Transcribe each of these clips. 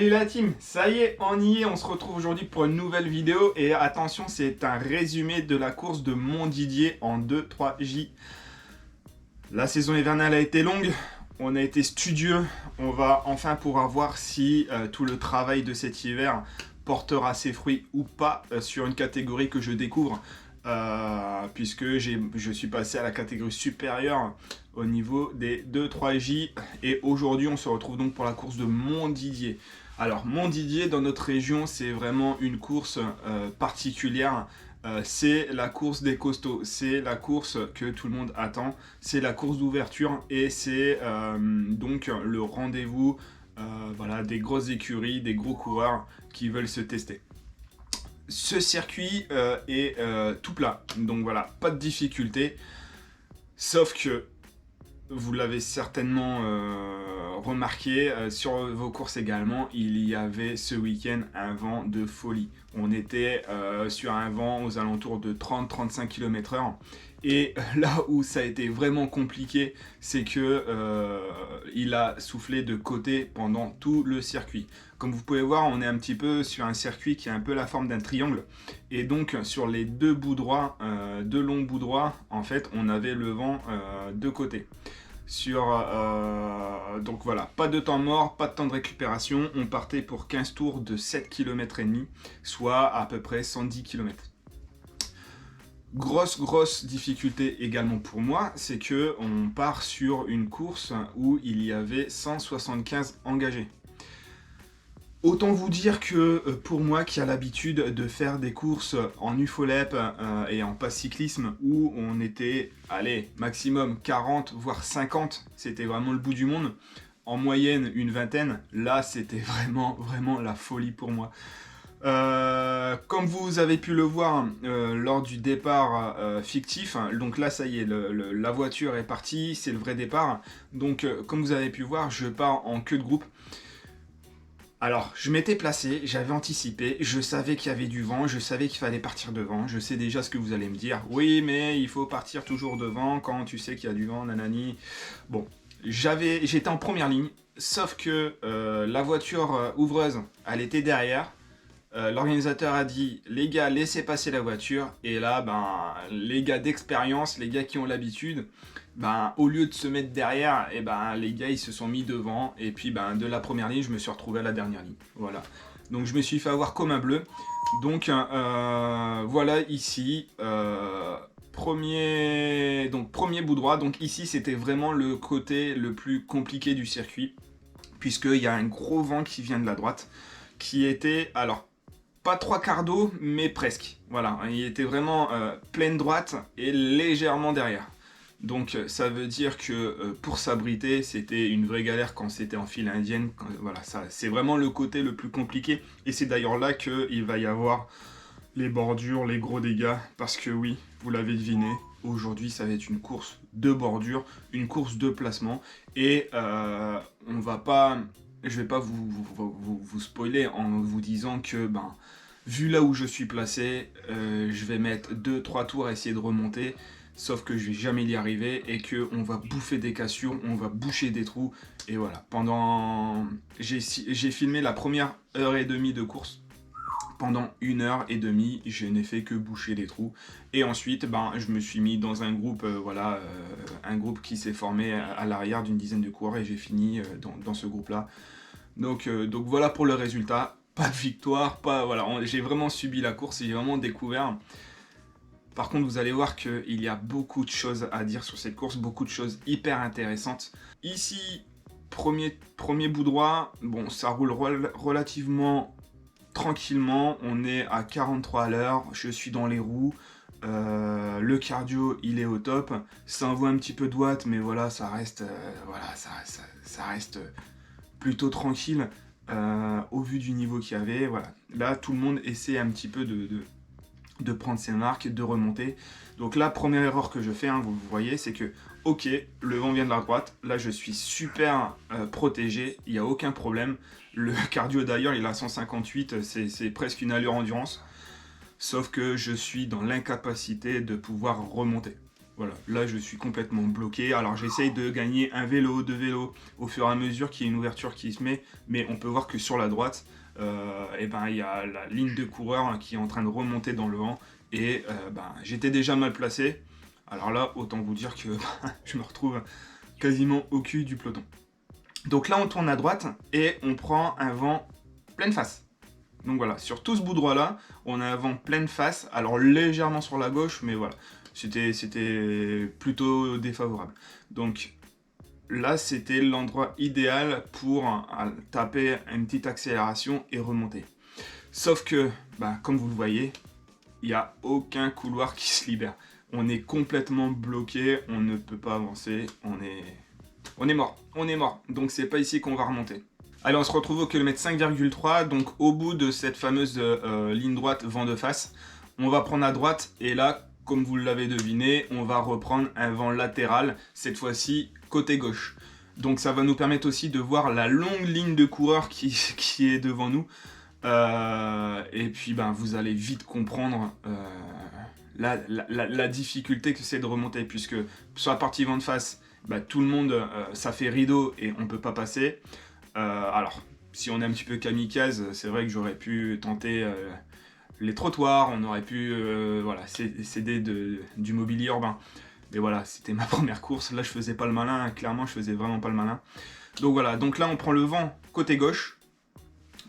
Salut la team, ça y est, on y est, on se retrouve aujourd'hui pour une nouvelle vidéo et attention, c'est un résumé de la course de Montdidier en 2-3J. La saison hivernale a été longue, on a été studieux, on va enfin pouvoir voir si tout le travail de cet hiver portera ses fruits ou pas sur une catégorie que je découvre. Puisque je suis passé à la catégorie supérieure au niveau des 2-3J et aujourd'hui on se retrouve donc pour la course de Montdidier. Alors Montdidier dans notre région c'est vraiment une course particulière, c'est la course des costauds, c'est la course que tout le monde attend, c'est la course d'ouverture et c'est donc le rendez-vous voilà, des grosses écuries, des gros coureurs qui veulent se tester. Ce circuit est tout plat, donc voilà, pas de difficulté, sauf que vous l'avez certainement remarqué sur vos courses également, il y avait ce week-end un vent de folie. On était sur un vent aux alentours de 30-35 km/h. Et là où ça a été vraiment compliqué, c'est que il a soufflé de côté pendant tout le circuit. Comme vous pouvez voir, on est un petit peu sur un circuit qui a un peu la forme d'un triangle. Et donc sur les deux bouts droits, deux longs bouts droits, en fait, on avait le vent de côté. Donc voilà, pas de temps mort, pas de temps de récupération. On partait pour 15 tours de 7 km et demi, soit à peu près 110 km. Grosse difficulté également pour moi, c'est que on part sur une course où il y avait 175 engagés. Autant vous dire que pour moi qui a l'habitude de faire des courses en UFOLEP et en pass cyclisme où on était, allez, maximum 40 voire 50, c'était vraiment le bout du monde, en moyenne une vingtaine, là c'était vraiment la folie pour moi. Comme vous avez pu le voir lors du départ fictif, donc là ça y est, la voiture est partie, c'est le vrai départ. Donc comme vous avez pu voir, je pars en queue de groupe. Alors, je m'étais placé, j'avais anticipé, je savais qu'il y avait du vent, je savais qu'il fallait partir devant, je sais déjà ce que vous allez me dire. Oui, mais il faut partir toujours devant quand tu sais qu'il y a du vent, nanani. Bon, j'étais en première ligne, sauf que la voiture ouvreuse, elle était derrière. L'organisateur a dit, les gars, laissez passer la voiture. Et là, ben, les gars d'expérience, les gars qui ont l'habitude, ben, au lieu de se mettre derrière, et ben, les gars, ils se sont mis devant. Et puis, ben, de la première ligne, je me suis retrouvé à la dernière ligne. Voilà. Donc, je me suis fait avoir comme un bleu. Donc, voilà, ici, premier bout droit. Donc, ici, c'était vraiment le côté le plus compliqué du circuit. Puisqu'il y a un gros vent qui vient de la droite. Qui était, alors, pas trois quarts d'eau, mais presque. Voilà, il était vraiment pleine droite et légèrement derrière. Donc ça veut dire que pour s'abriter, c'était une vraie galère quand c'était en file indienne. Voilà, c'est vraiment le côté le plus compliqué. Et c'est d'ailleurs là qu'il va y avoir les bordures, les gros dégâts. Parce que oui, vous l'avez deviné, aujourd'hui ça va être une course de bordure, une course de placement. Et on va pas... Je vais pas vous spoiler en vous disant que, ben, vu là où je suis placé, je vais mettre 2-3 tours à essayer de remonter, sauf que je vais jamais y arriver et qu'on va bouffer des cassures, on va boucher des trous, et voilà. J'ai filmé la première heure et demie de course. Pendant 1h30, je n'ai fait que boucher des trous. Et ensuite, ben, je me suis mis dans un groupe, voilà, un groupe qui s'est formé à l'arrière d'une dizaine de coureurs et j'ai fini dans ce groupe-là. Donc voilà pour le résultat. Pas de victoire, voilà, j'ai vraiment subi la course et j'ai vraiment découvert. Par contre, vous allez voir qu'il y a beaucoup de choses à dire sur cette course, beaucoup de choses hyper intéressantes. Ici, premier bout droit, bon, ça roule relativement tranquillement, on est à 43 à l'heure, je suis dans les roues, le cardio il est au top, ça envoie un petit peu de watts, mais voilà, ça reste, ça reste plutôt tranquille au vu du niveau qu'il y avait. Voilà. Là, tout le monde essaie un petit peu de prendre ses marques, de remonter. Donc là, première erreur que je fais, hein, vous voyez, c'est que, ok, le vent vient de la droite, là je suis super protégé, il n'y a aucun problème. Le cardio d'ailleurs, il est à 158, c'est presque une allure endurance. Sauf que je suis dans l'incapacité de pouvoir remonter. Voilà, là je suis complètement bloqué. Alors j'essaye de gagner un vélo, deux vélos au fur et à mesure qu'il y a une ouverture qui se met, mais on peut voir que sur la droite, et ben, il y a la ligne de coureur qui est en train de remonter dans le vent, et j'étais déjà mal placé. Alors là, autant vous dire que je me retrouve quasiment au cul du peloton. Donc là, on tourne à droite et on prend un vent pleine face. Donc voilà, sur tout ce bout droit là, on a un vent pleine face, alors légèrement sur la gauche, mais voilà, c'était plutôt défavorable. Donc là, c'était l'endroit idéal pour taper une petite accélération et remonter. Sauf que, comme vous le voyez, il n'y a aucun couloir qui se libère. On est complètement bloqué, on ne peut pas avancer, on est mort. Donc c'est pas ici qu'on va remonter. Allez, on se retrouve au kilomètre 5,3, donc au bout de cette fameuse ligne droite vent de face, on va prendre à droite, et là, comme vous l'avez deviné, on va reprendre un vent latéral, cette fois-ci côté gauche. Donc ça va nous permettre aussi de voir la longue ligne de coureurs qui est devant nous. Et puis vous allez vite comprendre la difficulté que c'est de remonter, puisque sur la partie vent de face, tout le monde, ça fait rideau et on peut pas passer. Alors, si on est un petit peu kamikaze, c'est vrai que j'aurais pu tenter les trottoirs, on aurait pu céder du mobilier urbain. Mais voilà, c'était ma première course, là je faisais pas le malin, clairement je faisais vraiment pas le malin. Donc voilà, donc là on prend le vent côté gauche,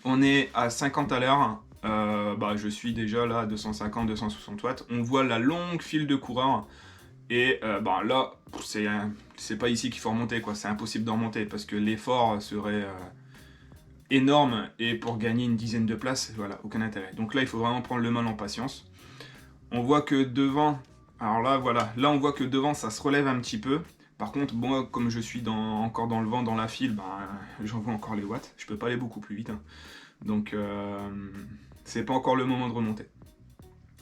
on est à 50 à l'heure, je suis déjà là à 250-260 watts, on voit la longue file de coureurs, et là, c'est pas ici qu'il faut remonter, quoi. C'est impossible de remonter, parce que l'effort serait énorme, et pour gagner une dizaine de places, voilà, aucun intérêt. Donc là, il faut vraiment prendre le mal en patience. On voit que devant, alors là, voilà, là on voit que devant, ça se relève un petit peu. Par contre, moi, comme je suis encore dans le vent, dans la file, j'en vois encore les watts. Je peux pas aller beaucoup plus vite, hein. Donc, c'est pas encore le moment de remonter.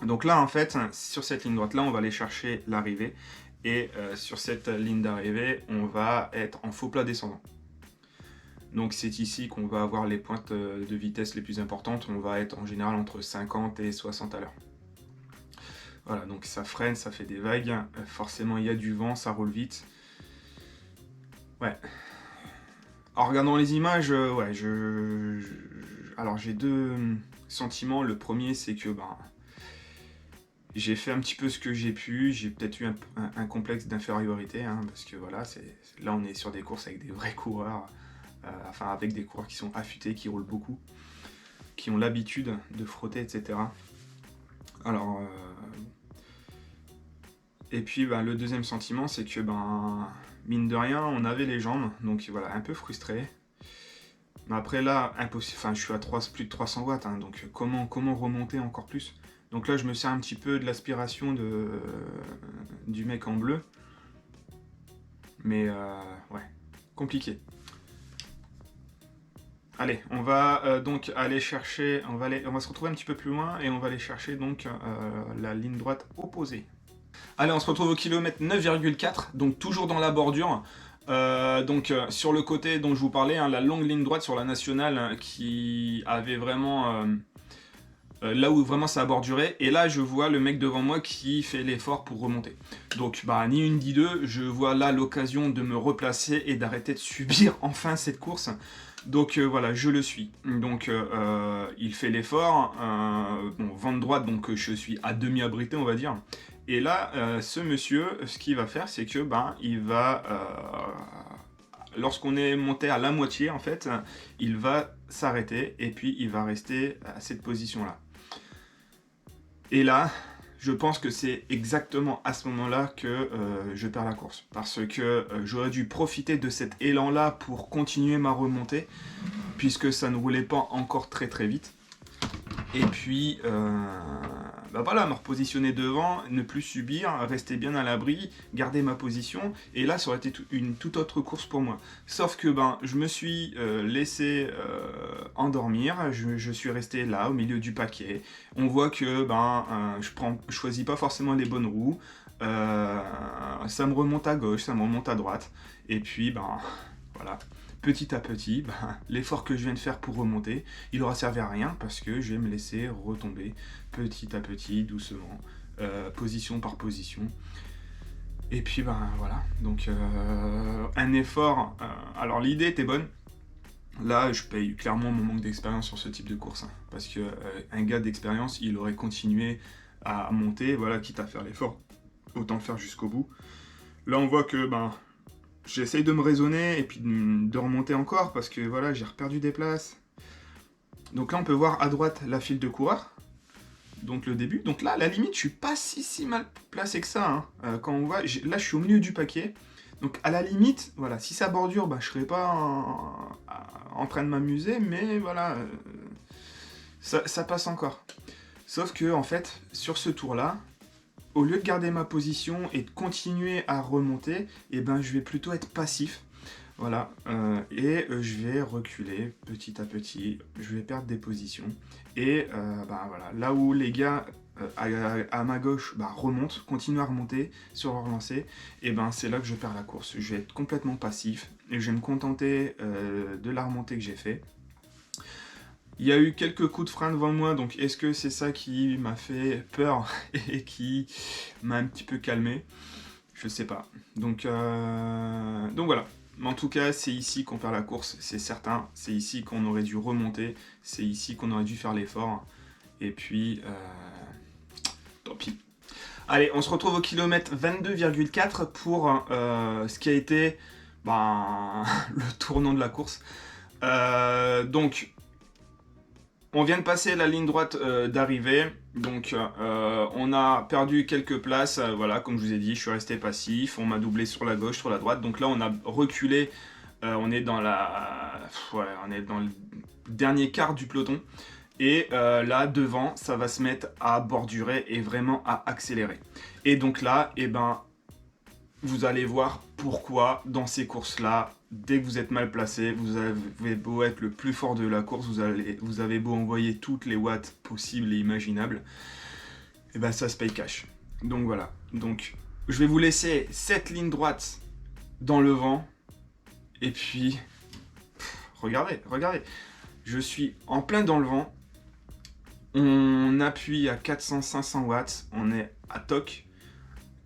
Donc là, en fait, sur cette ligne droite-là, on va aller chercher l'arrivée. Et sur cette ligne d'arrivée, on va être en faux plat descendant. Donc c'est ici qu'on va avoir les pointes de vitesse les plus importantes. On va être en général entre 50 et 60 à l'heure. Voilà, donc ça freine, ça fait des vagues. Forcément, il y a du vent, ça roule vite. Ouais. En regardant les images, alors j'ai deux sentiments. Le premier, c'est que j'ai fait un petit peu ce que j'ai pu, j'ai peut-être eu un complexe d'infériorité, hein, parce que voilà, là on est sur des courses avec des vrais coureurs, avec des coureurs qui sont affûtés, qui roulent beaucoup, qui ont l'habitude de frotter, etc. Alors, et puis le deuxième sentiment, c'est que mine de rien, on avait les jambes, donc voilà, un peu frustré. Mais après là, impossible, je suis à plus de 300 watts, hein, donc comment remonter encore plus ? Donc là, je me sers un petit peu de l'aspiration du mec en bleu. Mais ouais, compliqué. Allez, on va donc aller chercher, on va se retrouver un petit peu plus loin et on va aller chercher donc la ligne droite opposée. Allez, on se retrouve au kilomètre 9,4, donc toujours dans la bordure. Sur le côté dont je vous parlais, hein, la longue ligne droite sur la nationale qui avait vraiment... là où vraiment ça a borduré, et là je vois le mec devant moi qui fait l'effort pour remonter. Donc ni une ni deux, je vois là l'occasion de me replacer et d'arrêter de subir enfin cette course. Donc voilà, je le suis. Donc il fait l'effort, vent de droite, donc je suis à demi abrité on va dire. Et là, ce monsieur, ce qu'il va faire, c'est que il va... lorsqu'on est monté à la moitié en fait, il va s'arrêter et puis il va rester à cette position là. Et là, je pense que c'est exactement à ce moment-là que je perds la course. Parce que j'aurais dû profiter de cet élan-là pour continuer ma remontée, puisque ça ne roulait pas encore très très vite. Et puis, me repositionner devant, ne plus subir, rester bien à l'abri, garder ma position, et là ça aurait été une toute autre course pour moi. Sauf que je me suis laissé endormir, je suis resté là au milieu du paquet. On voit que je choisis pas forcément les bonnes roues, ça me remonte à gauche, ça me remonte à droite, et puis voilà. Petit à petit, l'effort que je viens de faire pour remonter, il aura servi à rien parce que je vais me laisser retomber petit à petit, doucement, position par position. Et puis ben voilà, donc un effort, alors l'idée était bonne. Là, je paye clairement mon manque d'expérience sur ce type de course, hein, parce que un gars d'expérience, il aurait continué à monter, voilà, quitte à faire l'effort, autant le faire jusqu'au bout. Là, on voit que ben j'essaye de me raisonner et puis de remonter encore, parce que voilà, j'ai reperdu des places. Donc là, on peut voir à droite la file de coureurs, donc le début. Donc là, à la limite, je suis pas si mal placé que ça, hein. Quand on voit, là, je suis au milieu du paquet. Donc à la limite, voilà, si ça bordure, bah, je serais pas en train de m'amuser, mais voilà, ça passe encore. Sauf que en fait, sur ce tour-là, au lieu de garder ma position et de continuer à remonter, eh ben, je vais plutôt être passif. Voilà, je vais reculer petit à petit, je vais perdre des positions. Et bah, voilà, là où les gars à ma gauche remontent, continuent à remonter sur leur lancée, et ben c'est là que je perds la course. Je vais être complètement passif et je vais me contenter de la remontée que j'ai fait. Il y a eu quelques coups de frein devant moi, donc est-ce que c'est ça qui m'a fait peur et qui m'a un petit peu calmé? Je sais pas. Donc voilà. Mais en tout cas, c'est ici qu'on perd la course, c'est certain. C'est ici qu'on aurait dû remonter. C'est ici qu'on aurait dû faire l'effort. Et puis, tant pis. Allez, on se retrouve au kilomètre 22,4 pour ce qui a été le tournant de la course. Donc, on vient de passer la ligne droite d'arrivée, donc on a perdu quelques places, voilà, comme je vous ai dit, je suis resté passif, on m'a doublé sur la gauche, sur la droite, donc là on a reculé, on est dans le dernier quart du peloton, et là devant, ça va se mettre à bordurer et vraiment à accélérer. Et donc là, vous allez voir pourquoi dans ces courses-là, dès que vous êtes mal placé, vous avez beau être le plus fort de la course, vous avez beau envoyer toutes les watts possibles et imaginables, et ben ça se paye cash. Donc voilà. Donc je vais vous laisser cette ligne droite dans le vent, et puis regardez. Je suis en plein dans le vent. On appuie à 400-500 watts, on est à toc.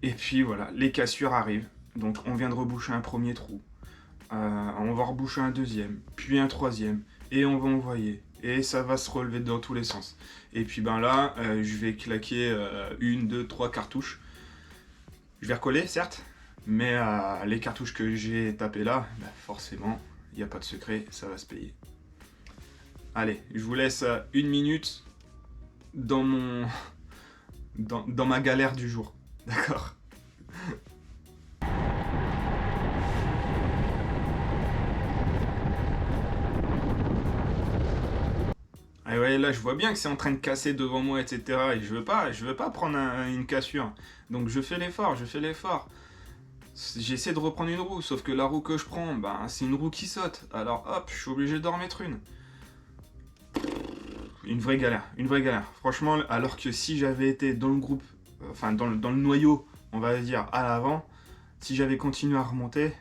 Et puis voilà, les cassures arrivent. Donc on vient de reboucher un premier trou. On va reboucher un deuxième, puis un troisième. Et on va envoyer. Et ça va se relever dans tous les sens. Et puis là, je vais claquer 1, 2, 3 cartouches. Je vais recoller, certes. Mais les cartouches que j'ai tapées là, forcément, il n'y a pas de secret, ça va se payer. Allez, je vous laisse 1 minute dans ma galère du jour. D'accord. Et ouais, là, je vois bien que c'est en train de casser devant moi, etc. Et je veux pas prendre une cassure. Donc je fais l'effort. J'essaie de reprendre une roue, sauf que la roue que je prends, c'est une roue qui saute. Alors hop, je suis obligé d'en remettre une. Une vraie galère. Franchement, alors que si j'avais été dans le groupe, enfin dans le noyau, on va dire à l'avant, si j'avais continué à remonter,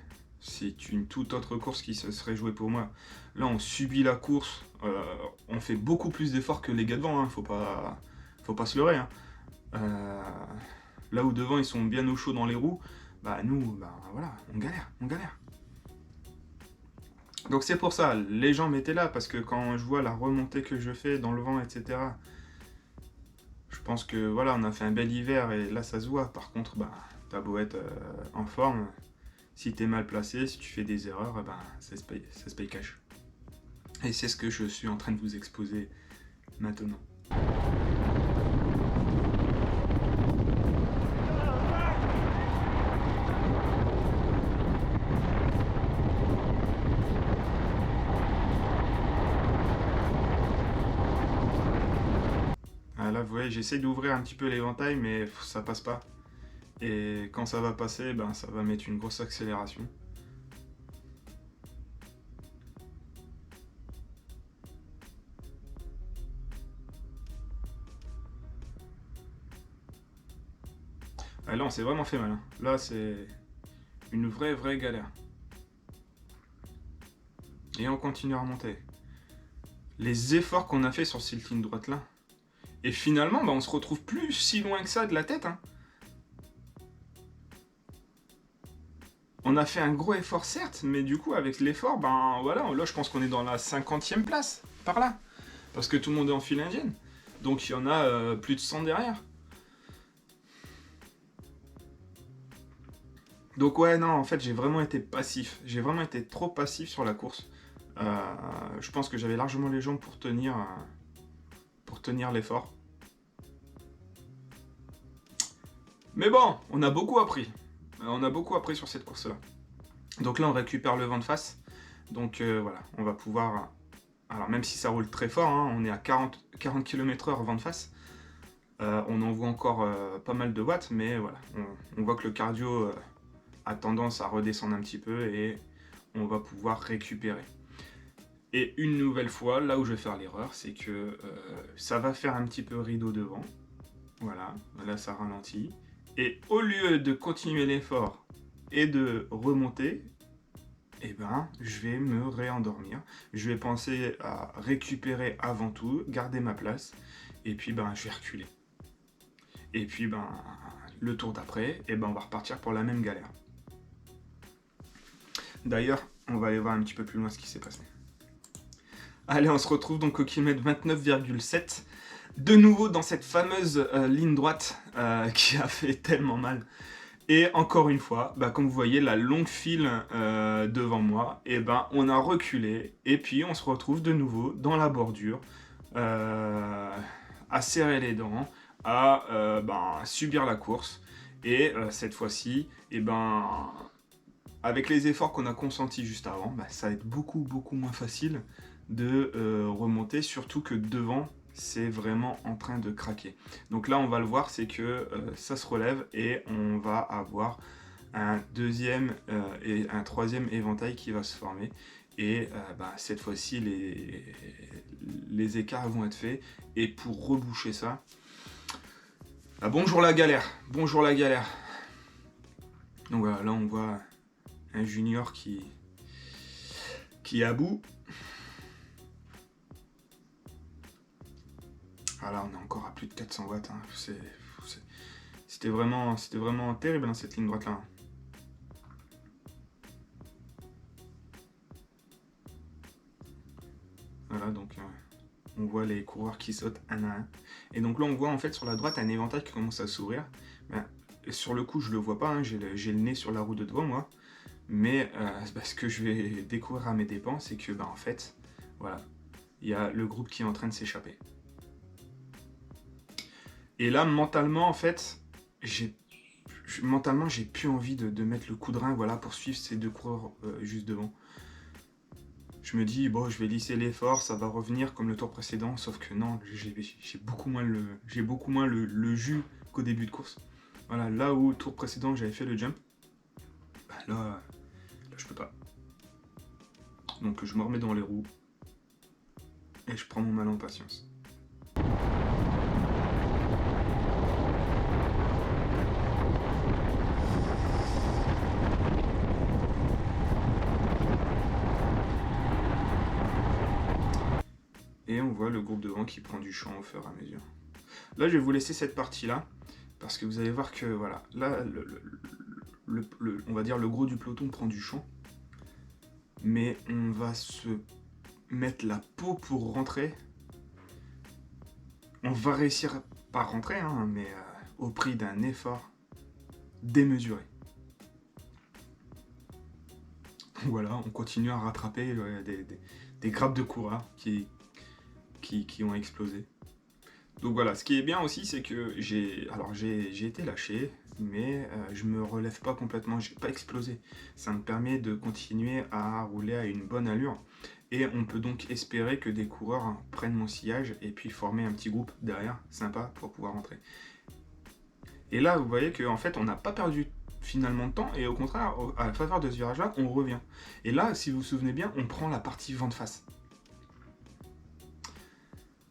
c'est une toute autre course qui se serait jouée pour moi. Là, on subit la course, on fait beaucoup plus d'efforts que les gars devant, hein, faut pas se leurrer. Hein. Là où devant ils sont bien au chaud dans les roues, nous, voilà, on galère. Donc c'est pour ça, les gens m'étaient là, parce que quand je vois la remontée que je fais dans le vent, etc., je pense que voilà, on a fait un bel hiver et là ça se voit. Par contre, t'as beau être en forme, si t'es mal placé, si tu fais des erreurs, ça se paye cash. Et c'est ce que je suis en train de vous exposer maintenant. Là, vous voyez, j'essaie d'ouvrir un petit peu l'éventail, mais ça passe pas. Et quand ça va passer, ça va mettre une grosse accélération. Là, on s'est vraiment fait mal. Hein. Là, c'est une vraie galère. Et on continue à remonter. Les efforts qu'on a fait sur cette ligne droite là. Et finalement, on se retrouve plus si loin que ça de la tête. Hein. On a fait un gros effort, certes, mais du coup, avec l'effort, ben voilà, là, je pense qu'on est dans la 50e place, par là. Parce que tout le monde est en file indienne. Donc, il y en a plus de 100 derrière. Donc ouais, non, en fait, j'ai vraiment été passif. J'ai vraiment été trop passif sur la course. Je pense que j'avais largement les jambes pour tenir l'effort. Mais bon, on a beaucoup appris. On a beaucoup appris sur cette course-là. Donc là, on récupère le vent de face. Donc voilà, on va pouvoir... Alors même si ça roule très fort, hein, on est à 40 km/h vent de face. On envoie encore pas mal de watts, mais voilà, on voit que le cardio a tendance à redescendre un petit peu et on va pouvoir récupérer. Et une nouvelle fois, là où je vais faire l'erreur, c'est que ça va faire un petit peu rideau devant. Voilà, là ça ralentit. Et au lieu de continuer l'effort et de remonter, eh ben, je vais me réendormir. Je vais penser à récupérer avant tout, garder ma place, et puis ben, je vais reculer. Et puis ben, le tour d'après, eh ben, on va repartir pour la même galère. D'ailleurs, on va aller voir un petit peu plus loin ce qui s'est passé. Allez, on se retrouve donc au kilomètre 29,7. De nouveau dans cette fameuse ligne droite qui a fait tellement mal. Et encore une fois, bah, comme vous voyez, la longue file devant moi, et ben, on a reculé. Et puis on se retrouve de nouveau dans la bordure, à serrer les dents, à subir la course. Et cette fois-ci, et ben, avec les efforts qu'on a consentis juste avant, bah, ça va être beaucoup moins facile de remonter, surtout que devant, c'est vraiment en train de craquer. Donc là, on va le voir, c'est que ça se relève et on va avoir un deuxième et un troisième éventail qui va se former. Et cette fois-ci, les écarts vont être faits. Et pour reboucher ça, bonjour la galère, bonjour la galère. Donc voilà, là on voit un junior qui est à bout. Voilà, on est encore à plus de 400 watts. Hein. C'était vraiment terrible hein, cette ligne droite là. Voilà, donc on voit les coureurs qui sautent un à un. Et donc là, on voit en fait sur la droite un éventail qui commence à s'ouvrir. Ben, sur le coup, je le vois pas. Hein, j'ai le nez sur la roue de devant moi. Mais ce que je vais découvrir à mes dépens, c'est que en fait, voilà, il y a le groupe qui est en train de s'échapper. Et là, mentalement, en fait, j'ai plus envie de mettre le coup de rein, voilà, pour suivre ces deux coureurs juste devant. Je me dis, bon, je vais lisser l'effort, ça va revenir comme le tour précédent, sauf que non, j'ai beaucoup moins le jus qu'au début de course. Voilà, là où, tour précédent, j'avais fait le jump, là, je peux pas. Donc je me remets dans les roues, et je prends mon mal en patience. Et on voit le groupe devant qui prend du champ au fur et à mesure. Là, je vais vous laisser cette partie-là, parce que vous allez voir que, voilà, là, on va dire le gros du peloton prend du champ, mais on va se mettre la peau pour rentrer. On va réussir par rentrer, hein, mais au prix d'un effort démesuré. Voilà, on continue à rattraper des grappes de coureurs qui ont explosé. Donc voilà, ce qui est bien aussi, c'est que j'ai été lâché, mais je me relève pas complètement, j'ai pas explosé. Ça me permet de continuer à rouler à une bonne allure, et on peut donc espérer que des coureurs prennent mon sillage et puis former un petit groupe derrière, sympa, pour pouvoir rentrer. Et là, vous voyez qu'en fait, on n'a pas perdu finalement de temps, et au contraire, à la faveur de ce virage-là, on revient. Et là, si vous vous souvenez bien, on prend la partie vent de face.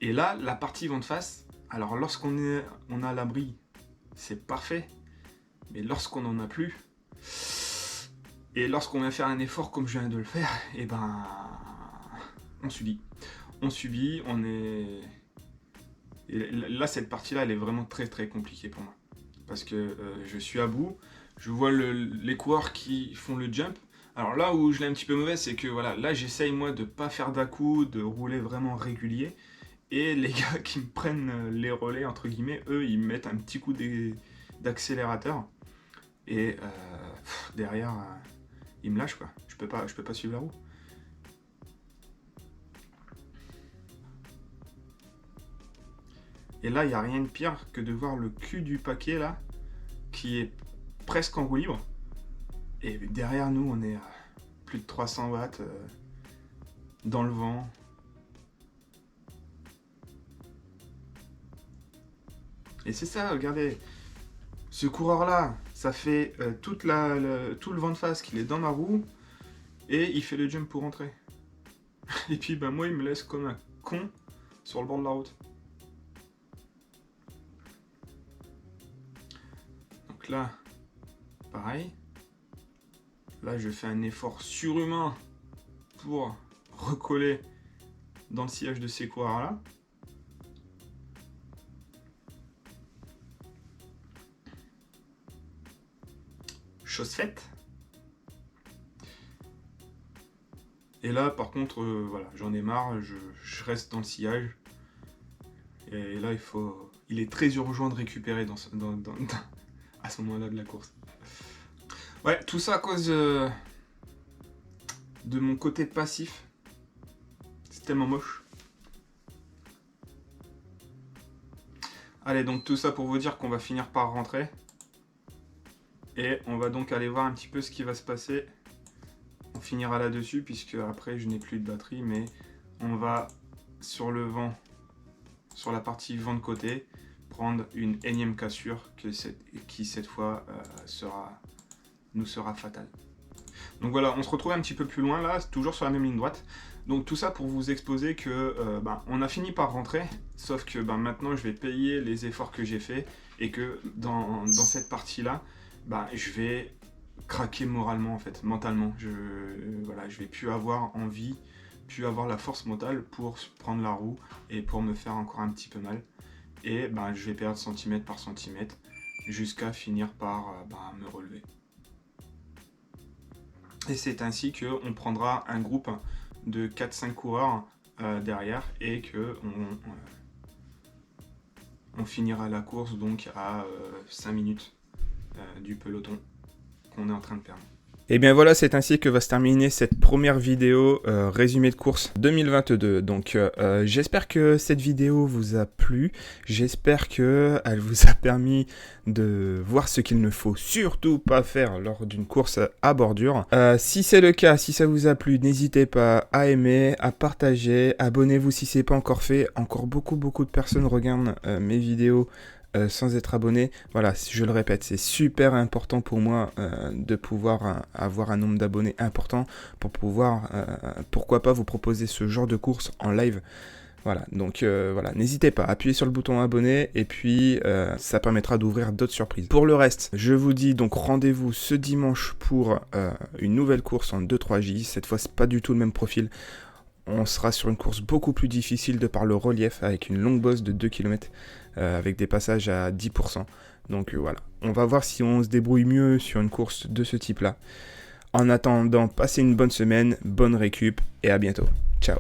Et là, la partie vent de face, alors lorsqu'on a l'abri, c'est parfait. Mais lorsqu'on n'en a plus, et lorsqu'on vient faire un effort comme je viens de le faire, et on subit. On subit, on est... Et là, cette partie-là, elle est vraiment très compliquée pour moi. Parce que je suis à bout, Je vois les coureurs qui font le jump. Alors là où je l'ai un petit peu mauvais, c'est que voilà, là j'essaye moi de pas faire d'à-coups, de rouler vraiment régulier. Et les gars qui me prennent les relais, entre guillemets, eux, ils me mettent un petit coup d'accélérateur. Et derrière, ils me lâchent quoi. Je peux pas suivre la roue. Et là, il n'y a rien de pire que de voir le cul du paquet là, qui est presque en roue libre. Et derrière nous, on est à plus de 300 watts dans le vent. Et c'est ça, regardez. Ce coureur-là, ça fait tout le vent de face qu'il est dans ma roue. Et il fait le jump pour rentrer. Et puis ben, moi, il me laisse comme un con sur le bord de la route. Donc là, pareil. Là, je fais un effort surhumain pour recoller dans le sillage de ces coureurs-là. Chose faite. Et là, par contre, voilà, j'en ai marre, je reste dans le sillage. Et là, il est très urgent de récupérer à ce moment-là de la course. Ouais, tout ça à cause de mon côté passif. C'est tellement moche. Allez, donc tout ça pour vous dire qu'on va finir par rentrer. Et on va donc aller voir un petit peu ce qui va se passer. On finira là-dessus, puisque après je n'ai plus de batterie, mais on va sur le vent, sur la partie vent de côté, prendre une énième cassure qui cette fois nous sera fatale. Donc voilà, on se retrouve un petit peu plus loin là, toujours sur la même ligne droite. Donc tout ça pour vous exposer que on a fini par rentrer, sauf que maintenant je vais payer les efforts que j'ai fait et que dans cette partie-là, je vais craquer moralement en fait, mentalement. Je vais plus avoir envie, plus avoir la force mentale pour prendre la roue et pour me faire encore un petit peu mal. Et je vais perdre centimètre par centimètre jusqu'à finir par me relever. Et c'est ainsi qu'on prendra un groupe de 4-5 coureurs derrière et que on finira la course donc à 5 minutes du peloton qu'on est en train de perdre. Et bien voilà, c'est ainsi que va se terminer cette première vidéo résumé de course 2022. Donc j'espère que cette vidéo vous a plu, j'espère qu'elle vous a permis de voir ce qu'il ne faut surtout pas faire lors d'une course à bordure. Si c'est le cas, si ça vous a plu, n'hésitez pas à aimer, à partager, abonnez-vous si ce n'est pas encore fait. Encore beaucoup de personnes regardent mes vidéos sans être abonné. Voilà, je le répète, c'est super important pour moi de pouvoir avoir un nombre d'abonnés important pour pouvoir, pourquoi pas, vous proposer ce genre de course en live. Voilà, donc voilà, n'hésitez pas, appuyez sur le bouton abonner et puis ça permettra d'ouvrir d'autres surprises. Pour le reste, je vous dis donc rendez-vous ce dimanche pour une nouvelle course en 2-3J. Cette fois, c'est pas du tout le même profil. On sera sur une course beaucoup plus difficile de par le relief avec une longue bosse de 2 km avec des passages à 10%. Donc voilà, on va voir si on se débrouille mieux sur une course de ce type-là. En attendant, passez une bonne semaine, bonne récup et à bientôt. Ciao.